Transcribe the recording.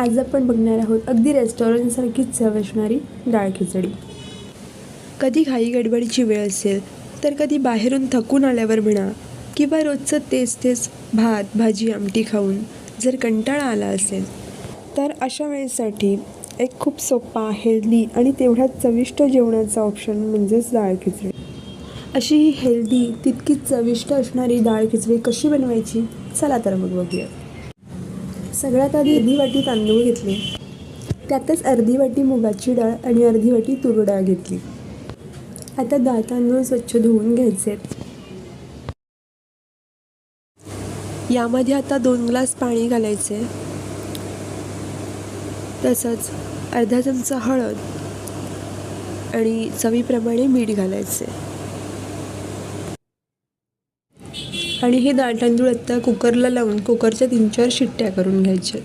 आज आपण बघणार आहोत अगदी रेस्टॉरंटसारखीच चव असणारी डाळ खिचडी. कधी घाई गडबडीची वेळ असेल तर कधी बाहेरून थकून आल्यावर म्हणा किंवा रोजचं तेच तेच भात भाजी आमटी खाऊन जर कंटाळा आला असेल तर अशा वेळेसाठी एक खूप सोपा, हेल्दी आणि तेवढ्याच चविष्ट जेवणाचा ऑप्शन म्हणजेच डाळ खिचडी. अशी ही हेल्दी तितकीच चविष्ट असणारी डाळ खिचडी कशी बनवायची, चला तर मग बघूया. सगळ्यात आधी अर्धी वाटी तांदूळ घेतले, त्यातच अर्धी वाटी मुगाची डाळ आणि अर्धी वाटी तूर डाळ घेतली. आता डाळ तांदूळ स्वच्छ धुवून घ्यायचे. यामध्ये आता 2 ग्लास पाणी घालायचे. तसंच अर्धा चमचा हळद आणि चवीप्रमाणे मीठ घालायचे. आणि हे डाळ तांदूळ आता कुकरला लावून कुकरच्या 3-4 शिट्ट्या करून घ्यायचे.